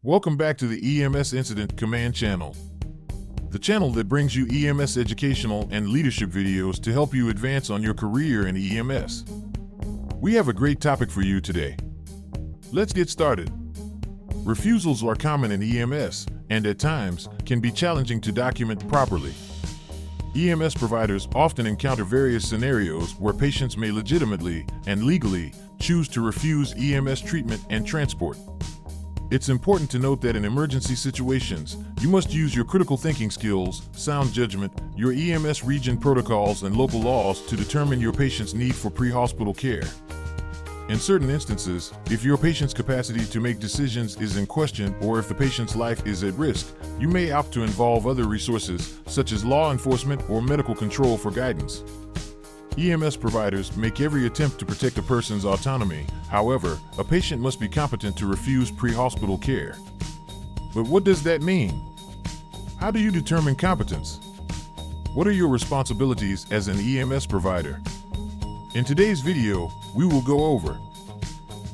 Welcome back to the EMS Incident Command channel, the channel that brings you EMS educational and leadership videos to help you advance on your career in EMS. We have a great topic for you today. Let's get started. Refusals are common in EMS and at times can be challenging to document properly. EMS providers often encounter various scenarios where patients may legitimately and legally choose to refuse EMS treatment and transport. It's important to note that in emergency situations, you must use your critical thinking skills, sound judgment, your EMS region protocols, and local laws to determine your patient's need for pre-hospital care. In certain instances, if your patient's capacity to make decisions is in question or if the patient's life is at risk, you may opt to involve other resources, such as law enforcement or medical control for guidance. EMS providers make every attempt to protect a person's autonomy. However, a patient must be competent to refuse pre-hospital care. But what does that mean? How do you determine competence? What are your responsibilities as an EMS provider? In today's video, we will go over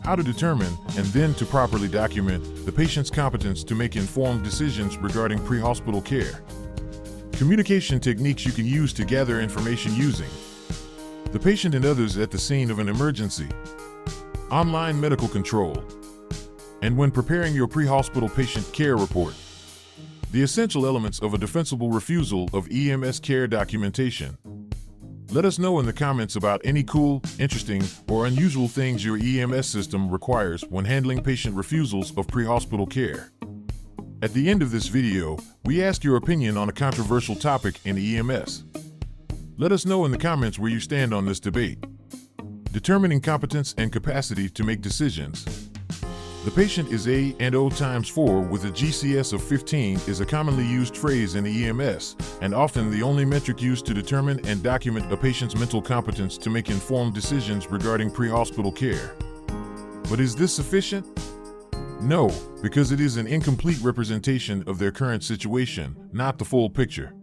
how to determine and then to properly document the patient's competence to make informed decisions regarding pre-hospital care. Communication techniques you can use to gather information using the patient and others at the scene of an emergency, online medical control, and when preparing your pre-hospital patient care report. The essential elements of a defensible refusal of EMS care documentation. Let us know in the comments about any cool, interesting, or unusual things your EMS system requires when handling patient refusals of pre-hospital care. At the end of this video, we ask your opinion on a controversial topic in EMS. Let us know in the comments where you stand on this debate. Determining competence and capacity to make decisions. The patient is A&O times 4 with a GCS of 15 is a commonly used phrase in EMS, and often the only metric used to determine and document a patient's mental competence to make informed decisions regarding pre-hospital care. But is this sufficient? No, because it is an incomplete representation of their current situation, not the full picture.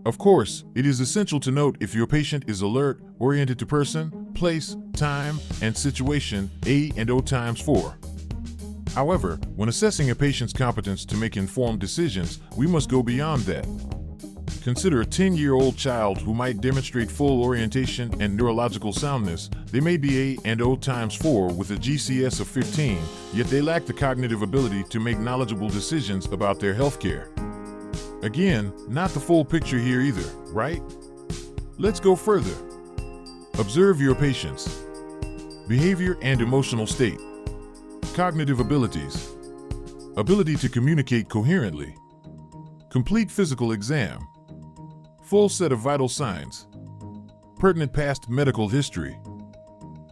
Of course, it is essential to note if your patient is alert, oriented to person, place, time, and situation, A&O times 4. However, when assessing a patient's competence to make informed decisions, we must go beyond that. Consider a 10-year-old child who might demonstrate full orientation and neurological soundness. They may be A&O times 4 with a GCS of 15, yet they lack the cognitive ability to make knowledgeable decisions about their healthcare. Again, not the full picture here either, right? Let's go further. Observe your patient's behavior and emotional state. Cognitive abilities. Ability to communicate coherently. Complete physical exam. Full set of vital signs. Pertinent past medical history.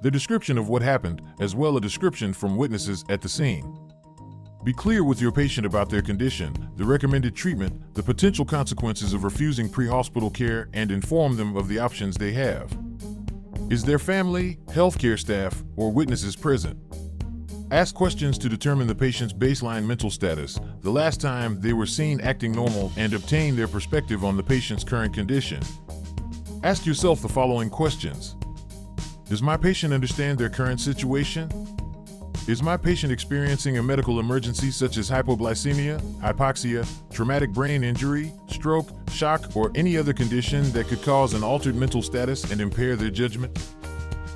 The description of what happened, as well as a description from witnesses at the scene. Be clear with your patient about their condition, the recommended treatment, the potential consequences of refusing pre-hospital care, and inform them of the options they have. Is their family, healthcare staff, or witnesses present? Ask questions to determine the patient's baseline mental status, the last time they were seen acting normal, and obtain their perspective on the patient's current condition. Ask yourself the following questions. Does my patient understand their current situation? Is my patient experiencing a medical emergency such as hypoglycemia, hypoxia, traumatic brain injury, stroke, shock, or any other condition that could cause an altered mental status and impair their judgment?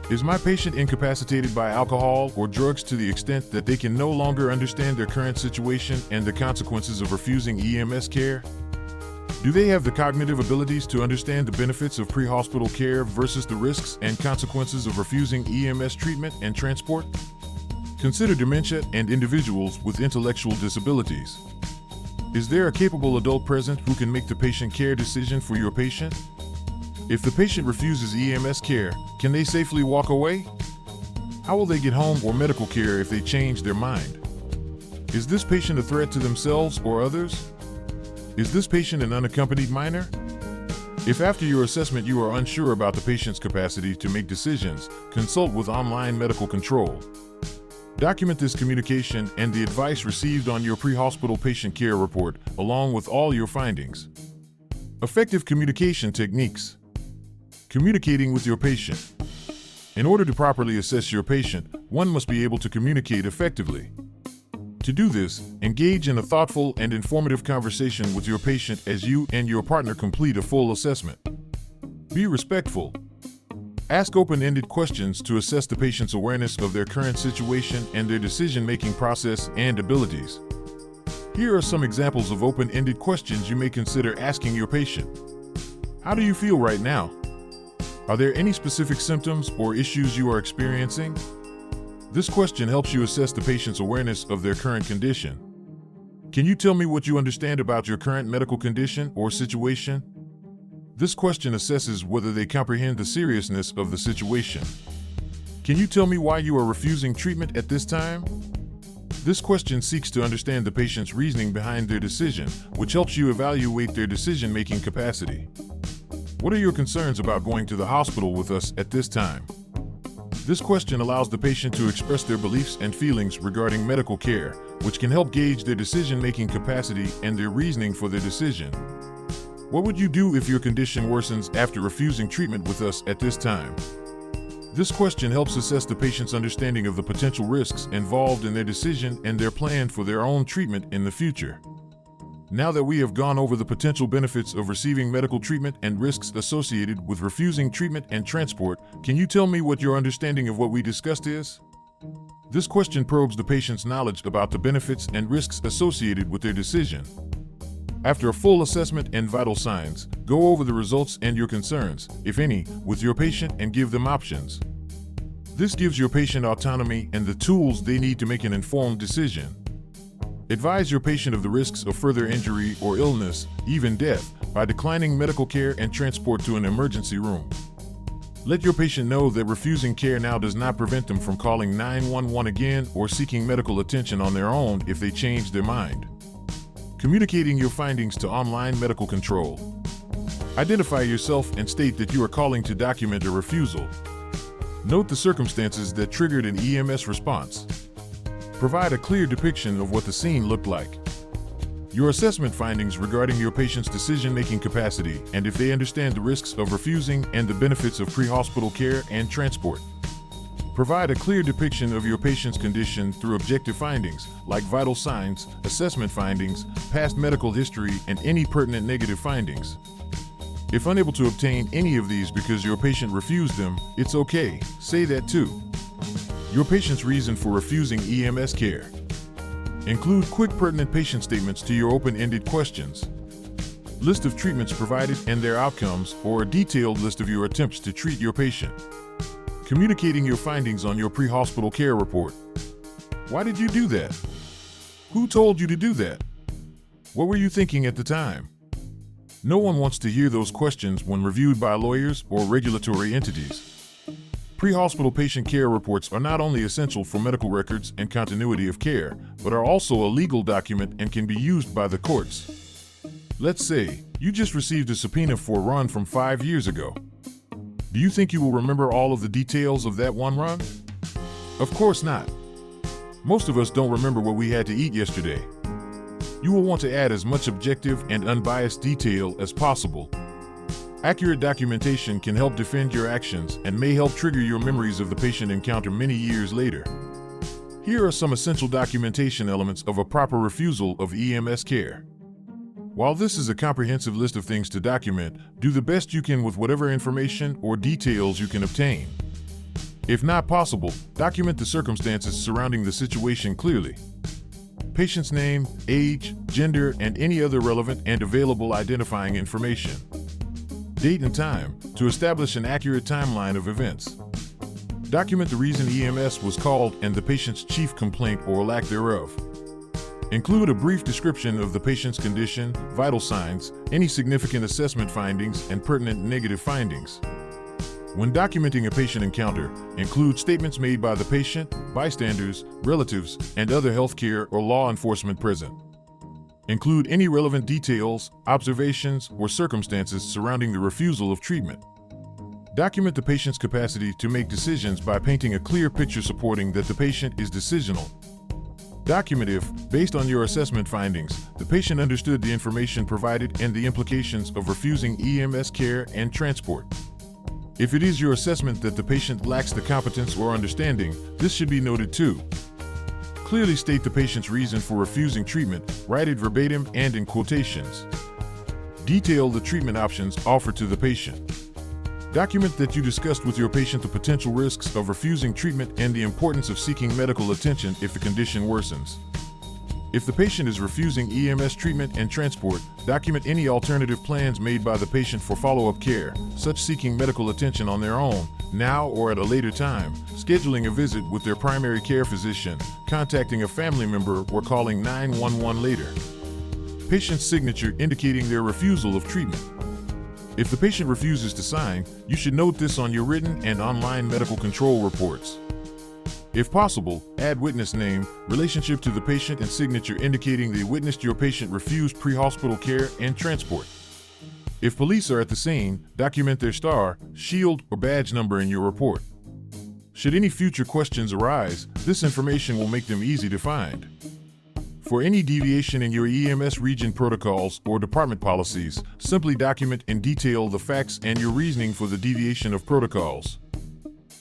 Is my patient incapacitated by alcohol or drugs to the extent that they can no longer understand their current situation and the consequences of refusing EMS care? Do they have the cognitive abilities to understand the benefits of pre-hospital care versus the risks and consequences of refusing EMS treatment and transport? Consider dementia and individuals with intellectual disabilities. Is there a capable adult present who can make the patient care decision for your patient? If the patient refuses EMS care, can they safely walk away? How will they get home or medical care if they change their mind? Is this patient a threat to themselves or others? Is this patient an unaccompanied minor? If after your assessment you are unsure about the patient's capacity to make decisions, consult with online medical control. Document this communication and the advice received on your pre-hospital patient care report, along with all your findings. Effective communication techniques. Communicating with your patient. In order to properly assess your patient, one must be able to communicate effectively. To do this, engage in a thoughtful and informative conversation with your patient as you and your partner complete a full assessment. Be respectful. Ask open-ended questions to assess the patient's awareness of their current situation and their decision-making process and abilities. Here are some examples of open-ended questions you may consider asking your patient. How do you feel right now? Are there any specific symptoms or issues you are experiencing? This question helps you assess the patient's awareness of their current condition. Can you tell me what you understand about your current medical condition or situation? This question assesses whether they comprehend the seriousness of the situation. Can you tell me why you are refusing treatment at this time? This question seeks to understand the patient's reasoning behind their decision, which helps you evaluate their decision-making capacity. What are your concerns about going to the hospital with us at this time? This question allows the patient to express their beliefs and feelings regarding medical care, which can help gauge their decision-making capacity and their reasoning for their decision. What would you do if your condition worsens after refusing treatment with us at this time? This question helps assess the patient's understanding of the potential risks involved in their decision and their plan for their own treatment in the future. Now that we have gone over the potential benefits of receiving medical treatment and risks associated with refusing treatment and transport, can you tell me what your understanding of what we discussed is? This question probes the patient's knowledge about the benefits and risks associated with their decision. After a full assessment and vital signs, go over the results and your concerns, if any, with your patient and give them options. This gives your patient autonomy and the tools they need to make an informed decision. Advise your patient of the risks of further injury or illness, even death, by declining medical care and transport to an emergency room. Let your patient know that refusing care now does not prevent them from calling 911 again or seeking medical attention on their own if they change their mind. Communicating your findings to online medical control. Identify yourself and state that you are calling to document a refusal. Note the circumstances that triggered an EMS response. Provide a clear depiction of what the scene looked like. Your assessment findings regarding your patient's decision-making capacity and if they understand the risks of refusing and the benefits of pre-hospital care and transport. Provide a clear depiction of your patient's condition through objective findings, like vital signs, assessment findings, past medical history, and any pertinent negative findings. If unable to obtain any of these because your patient refused them, it's okay, say that too. Your patient's reason for refusing EMS care. Include quick pertinent patient statements to your open-ended questions. List of treatments provided and their outcomes, or a detailed list of your attempts to treat your patient. Communicating your findings on your pre-hospital care report. Why did you do that? Who told you to do that? What were you thinking at the time? No one wants to hear those questions when reviewed by lawyers or regulatory entities. Pre-hospital patient care reports are not only essential for medical records and continuity of care, but are also a legal document and can be used by the courts. Let's say you just received a subpoena for a run from 5 years ago. Do you think you will remember all of the details of that one run? Of course not. Most of us don't remember what we had to eat yesterday. You will want to add as much objective and unbiased detail as possible. Accurate documentation can help defend your actions and may help trigger your memories of the patient encounter many years later. Here are some essential documentation elements of a proper refusal of EMS care. While this is a comprehensive list of things to document, do the best you can with whatever information or details you can obtain. If not possible, document the circumstances surrounding the situation clearly. Patient's name, age, gender, and any other relevant and available identifying information. Date and time, to establish an accurate timeline of events. Document the reason EMS was called and the patient's chief complaint or lack thereof. Include a brief description of the patient's condition, vital signs, any significant assessment findings, and pertinent negative findings. When documenting a patient encounter, include statements made by the patient, bystanders, relatives, and other healthcare or law enforcement present. Include any relevant details, observations, or circumstances surrounding the refusal of treatment. Document the patient's capacity to make decisions by painting a clear picture supporting that the patient is decisional. Document if, based on your assessment findings, the patient understood the information provided and the implications of refusing EMS care and transport. If it is your assessment that the patient lacks the competence or understanding, this should be noted too. Clearly state the patient's reason for refusing treatment, write it verbatim and in quotations. Detail the treatment options offered to the patient. Document that you discussed with your patient the potential risks of refusing treatment and the importance of seeking medical attention if the condition worsens. If the patient is refusing EMS treatment and transport, document any alternative plans made by the patient for follow-up care, such seeking medical attention on their own, now or at a later time, scheduling a visit with their primary care physician, contacting a family member, or calling 911 later. Patient's signature indicating their refusal of treatment. If the patient refuses to sign, you should note this on your written and online medical control reports. If possible, add witness name, relationship to the patient, and signature indicating they witnessed your patient refuse pre-hospital care and transport. If police are at the scene, document their star, shield, or badge number in your report. Should any future questions arise, this information will make them easy to find. For any deviation in your EMS region protocols or department policies, simply document in detail the facts and your reasoning for the deviation of protocols.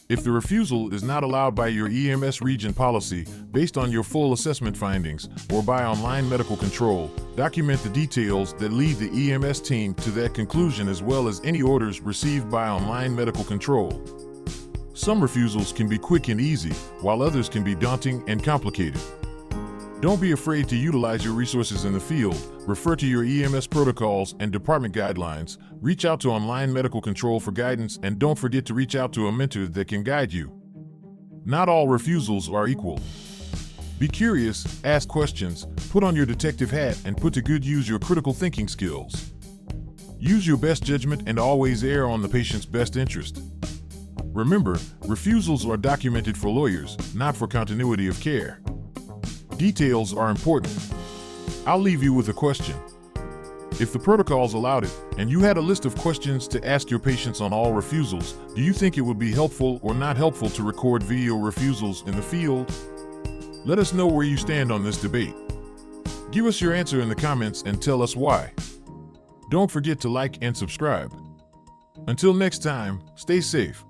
If the refusal is not allowed by your EMS region policy, based on your full assessment findings, or by online medical control, document the details that lead the EMS team to that conclusion as well as any orders received by online medical control. Some refusals can be quick and easy, while others can be daunting and complicated. Don't be afraid to utilize your resources in the field, refer to your EMS protocols and department guidelines, reach out to online medical control for guidance, and don't forget to reach out to a mentor that can guide you. Not all refusals are equal. Be curious, ask questions, put on your detective hat, and put to good use your critical thinking skills. Use your best judgment and always err on the patient's best interest. Remember, refusals are documented for lawyers, not for continuity of care. Details are important. I'll leave you with a question. If the protocols allowed it, and you had a list of questions to ask your patients on all refusals, do you think it would be helpful or not helpful to record video refusals in the field? Let us know where you stand on this debate. Give us your answer in the comments and tell us why. Don't forget to like and subscribe. Until next time, stay safe.